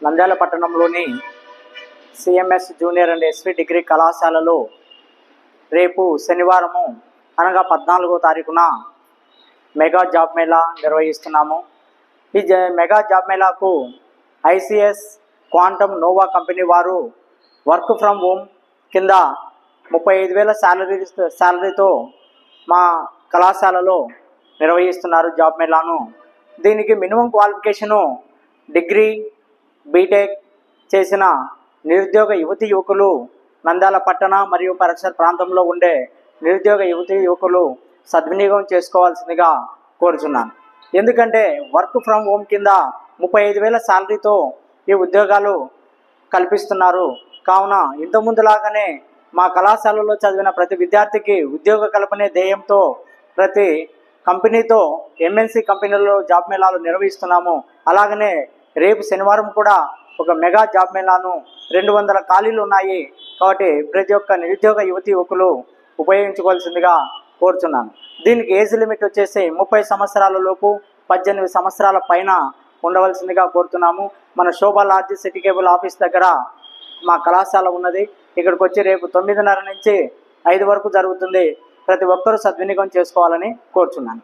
నంద్యాల పట్టణంలోని CMS junior and SV degree కళాశాలలో రేపు శనివారము అనగా 14వ తారీఖున మెగా జాబ్ మేళా నిర్వహిస్తున్నాము. ఈ మెగా జాబ్ మేళాకు ఐసిఎస్ క్వాంటమ్ నోవా కంపెనీ వారు వర్క్ ఫ్రమ్ హోమ్ కింద 35,000 శాలరీతో మా కళాశాలలో నిర్వహిస్తున్నారు జాబ్ మేళాను. దీనికి మినిమం క్వాలిఫికేషను డిగ్రీ, బీటెక్ చేసిన నిరుద్యోగ యువతి యువకులు, నంద్యాల పట్టణ మరియు పరిసర ప్రాంతంలో ఉండే నిరుద్యోగ యువతి యువకులు సద్వినియోగం చేసుకోవాల్సిందిగా కోరుచున్నాను. ఎందుకంటే వర్క్ ఫ్రమ్ హోమ్ కింద 35,000 శాలరీతో ఈ ఉద్యోగాలు కల్పిస్తున్నారు. కావున ఇంతకుముందులాగానే మా కళాశాలలో చదివిన ప్రతి విద్యార్థికి ఉద్యోగ కల్పనే ధ్యేయంతో ప్రతి కంపెనీతో ఎంఎన్సి కంపెనీలలో జాబ్ మేళాలు నిర్వహిస్తున్నాము. అలాగనే రేపు శనివారం కూడా ఒక మెగా జాబ్ మేళాను 200 ఖాళీలు ఉన్నాయి కాబట్టి ప్రతి ఒక్క నిరుద్యోగ యువతి యువకులు ఉపయోగించుకోవాల్సిందిగా కోరుచున్నాను. దీనికి ఏజ్ లిమిట్ వచ్చేసి 30 సంవత్సరాల లోపు 18 సంవత్సరాల పైన ఉండవలసిందిగా కోరుతున్నాము. మన శోభా లాడ్జ్ సిటీ కేబుల్ ఆఫీస్ దగ్గర మా కళాశాల ఉన్నది. ఇక్కడికి వచ్చి రేపు 9:30 నుంచి 5 వరకు జరుగుతుంది. ప్రతి ఒక్కరూ సద్వినియోగం చేసుకోవాలని కోరుచున్నాను.